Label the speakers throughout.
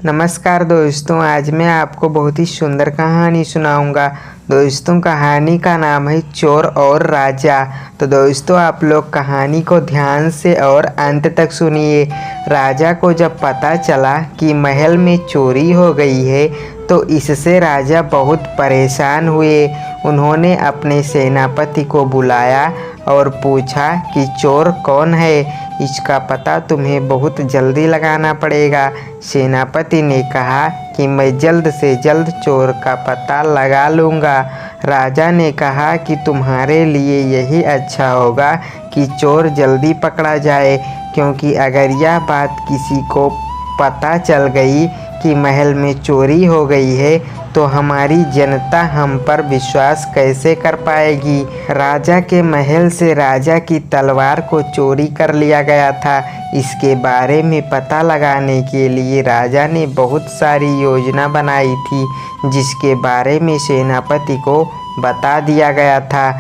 Speaker 1: नमस्कार दोस्तों, आज मैं आपको बहुत ही सुंदर कहानी सुनाऊंगा। दोस्तों, कहानी का नाम है चोर और राजा। तो दोस्तों, आप लोग कहानी को ध्यान से और अंत तक सुनिए। राजा को जब पता चला कि महल में चोरी हो गई है तो इससे राजा बहुत परेशान हुए। उन्होंने अपने सेनापति को बुलाया और पूछा कि चोर कौन है। इसका पता तुम्हें बहुत जल्दी लगाना पड़ेगा। सेनापति ने कहा कि मैं जल्द से जल्द चोर का पता लगा लूँगा। राजा ने कहा कि तुम्हारे लिए यही अच्छा होगा कि चोर जल्दी पकड़ा जाए, क्योंकि अगर यह बात किसी को पता चल गई कि महल में चोरी हो गई है तो हमारी जनता हम पर विश्वास कैसे कर पाएगी। राजा के महल से राजा की तलवार को चोरी कर लिया गया था। इसके बारे में पता लगाने के लिए राजा ने बहुत सारी योजना बनाई थी, जिसके बारे में सेनापति को बता दिया गया था।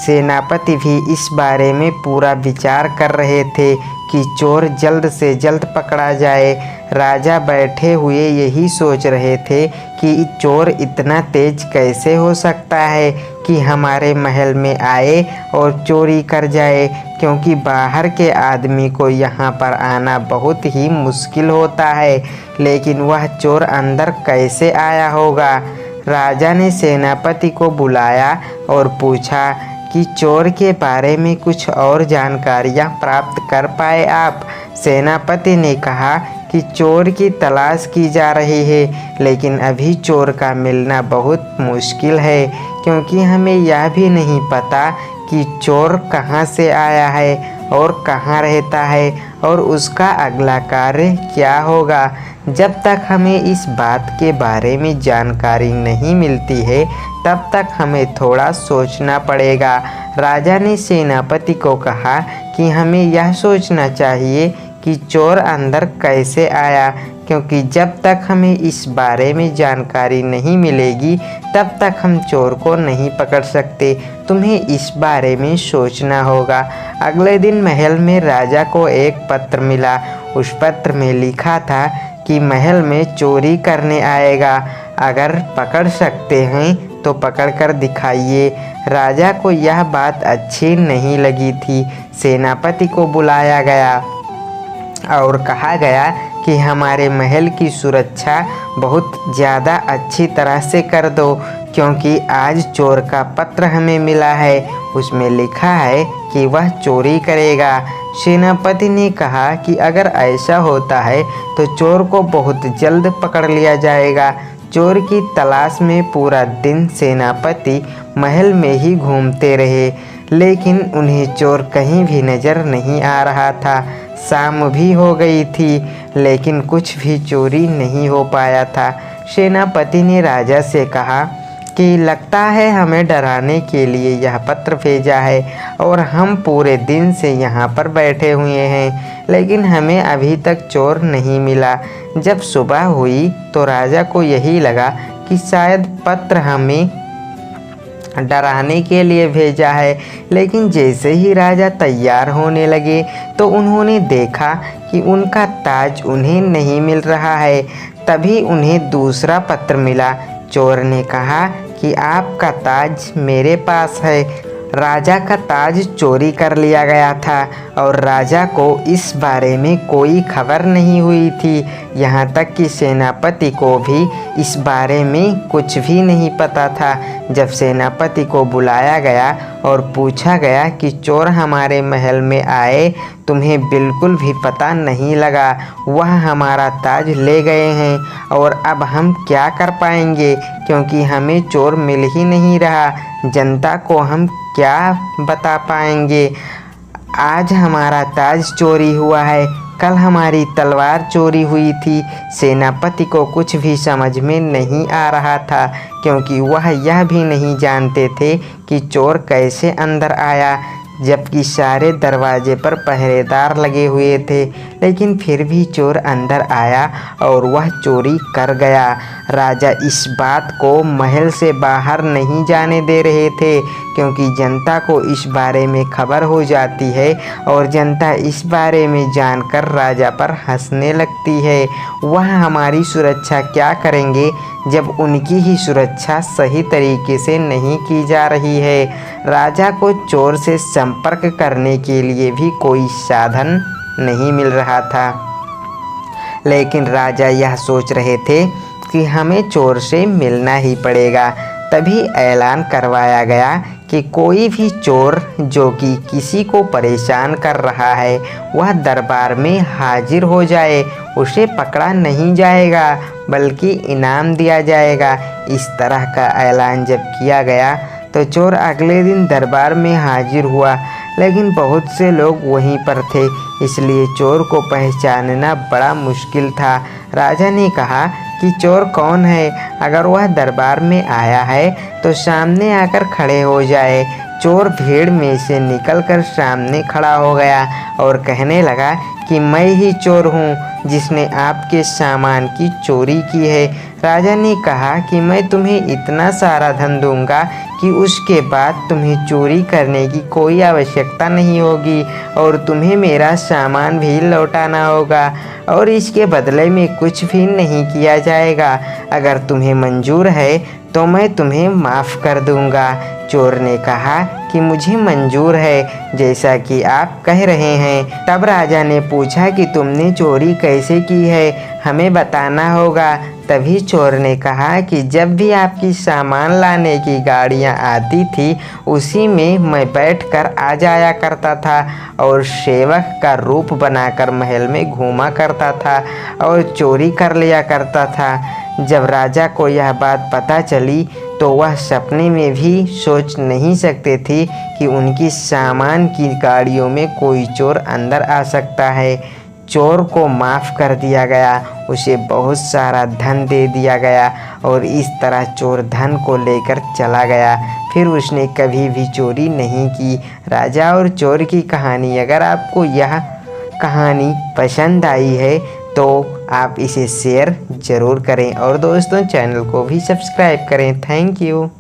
Speaker 1: सेनापति भी इस बारे में पूरा विचार कर रहे थे कि चोर जल्द से जल्द पकड़ा जाए। राजा बैठे हुए यही सोच रहे थे कि चोर इतना तेज कैसे हो सकता है कि हमारे महल में आए और चोरी कर जाए, क्योंकि बाहर के आदमी को यहाँ पर आना बहुत ही मुश्किल होता है। लेकिन वह चोर अंदर कैसे आया होगा। राजा ने सेनापति को बुलाया और पूछा कि चोर के बारे में कुछ और जानकारियाँ प्राप्त कर पाए आप। सेनापति ने कहा कि चोर की तलाश की जा रही है, लेकिन अभी चोर का मिलना बहुत मुश्किल है, क्योंकि हमें यह भी नहीं पता कि चोर कहाँ से आया है और कहाँ रहता है और उसका अगला कार्य क्या होगा। जब तक हमें इस बात के बारे में जानकारी नहीं मिलती है तब तक हमें थोड़ा सोचना पड़ेगा। राजा ने सेनापति को कहा कि हमें यह सोचना चाहिए कि चोर अंदर कैसे आया, क्योंकि जब तक हमें इस बारे में जानकारी नहीं मिलेगी तब तक हम चोर को नहीं पकड़ सकते। तुम्हें इस बारे में सोचना होगा। अगले दिन महल में राजा को एक पत्र मिला। उस पत्र में लिखा था कि महल में चोरी करने आएगा, अगर पकड़ सकते हैं तो पकड़ कर दिखाइए। राजा को यह बात अच्छी नहीं लगी थी। सेनापति को बुलाया गया और कहा गया कि हमारे महल की सुरक्षा बहुत ज़्यादा अच्छी तरह से कर दो, क्योंकि आज चोर का पत्र हमें मिला है। उसमें लिखा है कि वह चोरी करेगा। सेनापति ने कहा कि अगर ऐसा होता है तो चोर को बहुत जल्द पकड़ लिया जाएगा। चोर की तलाश में पूरा दिन सेनापति महल में ही घूमते रहे, लेकिन उन्हें चोर कहीं भी नज़र नहीं आ रहा था। शाम भी हो गई थी, लेकिन कुछ भी चोरी नहीं हो पाया था। सेनापति ने राजा से कहा कि लगता है हमें डराने के लिए यह पत्र भेजा है और हम पूरे दिन से यहाँ पर बैठे हुए हैं, लेकिन हमें अभी तक चोर नहीं मिला। जब सुबह हुई तो राजा को यही लगा कि शायद पत्र हमें डराने के लिए भेजा है, लेकिन जैसे ही राजा तैयार होने लगे तो उन्होंने देखा कि उनका ताज उन्हें नहीं मिल रहा है। तभी उन्हें दूसरा पत्र मिला। चोर ने कहा कि आपका ताज मेरे पास है। राजा का ताज चोरी कर लिया गया था और राजा को इस बारे में कोई खबर नहीं हुई थी। यहाँ तक कि सेनापति को भी इस बारे में कुछ भी नहीं पता था। जब सेनापति को बुलाया गया और पूछा गया कि चोर हमारे महल में आए, तुम्हें बिल्कुल भी पता नहीं लगा, वह हमारा ताज ले गए हैं और अब हम क्या कर पाएंगे, क्योंकि हमें चोर मिल ही नहीं रहा। जनता को हम क्या बता पाएंगे। आज हमारा ताज चोरी हुआ है, कल हमारी तलवार चोरी हुई थी। सेनापति को कुछ भी समझ में नहीं आ रहा था, क्योंकि वह यह भी नहीं जानते थे कि चोर कैसे अंदर आया। जबकि सारे दरवाजे पर पहरेदार लगे हुए थे, लेकिन फिर भी चोर अंदर आया और वह चोरी कर गया। राजा इस बात को महल से बाहर नहीं जाने दे रहे थे, क्योंकि जनता को इस बारे में खबर हो जाती है और जनता इस बारे में जानकर राजा पर हंसने लगती है। वह हमारी सुरक्षा क्या करेंगे जब उनकी ही सुरक्षा सही तरीके से नहीं की जा रही है। राजा को चोर से संपर्क करने के लिए भी कोई साधन नहीं मिल रहा था, लेकिन राजा यह सोच रहे थे कि हमें चोर से मिलना ही पड़ेगा। तभी ऐलान करवाया गया कि कोई भी चोर जो कि किसी को परेशान कर रहा है वह दरबार में हाजिर हो जाए। उसे पकड़ा नहीं जाएगा बल्कि इनाम दिया जाएगा। इस तरह का ऐलान जब किया गया तो चोर अगले दिन दरबार में हाजिर हुआ, लेकिन बहुत से लोग वहीं पर थे, इसलिए चोर को पहचानना बड़ा मुश्किल था। राजा ने कहा कि चोर कौन है, अगर वह दरबार में आया है तो सामने आकर खड़े हो जाए। चोर भीड़ में से निकलकर सामने खड़ा हो गया और कहने लगा कि मैं ही चोर हूँ जिसने आपके सामान की चोरी की है। राजा ने कहा कि मैं तुम्हें इतना सारा धन दूंगा कि उसके बाद तुम्हें चोरी करने की कोई आवश्यकता नहीं होगी और तुम्हें मेरा सामान भी लौटाना होगा और इसके बदले में कुछ भी नहीं किया जाएगा। अगर तुम्हें मंजूर है तो मैं तुम्हें माफ़ कर दूंगा। चोर ने कहा कि मुझे मंजूर है, जैसा कि आप कह रहे हैं। तब राजा ने पूछा कि तुमने चोरी कैसे की है, हमें बताना होगा। तभी चोर ने कहा कि जब भी आपकी सामान लाने की गाड़ियां आती थी उसी में मैं बैठकर आ जाया करता था और सेवक का रूप बनाकर महल में घूमा करता था और चोरी कर लिया करता था। जब राजा को यह बात पता चली तो वह सपने में भी सोच नहीं सकते थे कि उनकी सामान की गाड़ियों में कोई चोर अंदर आ सकता है। चोर को माफ़ कर दिया गया, उसे बहुत सारा धन दे दिया गया और इस तरह चोर धन को लेकर चला गया। फिर उसने कभी भी चोरी नहीं की। राजा और चोर की कहानी। अगर आपको यह कहानी पसंद आई है तो आप इसे शेयर ज़रूर करें और दोस्तों चैनल को भी सब्सक्राइब करें। Thank you.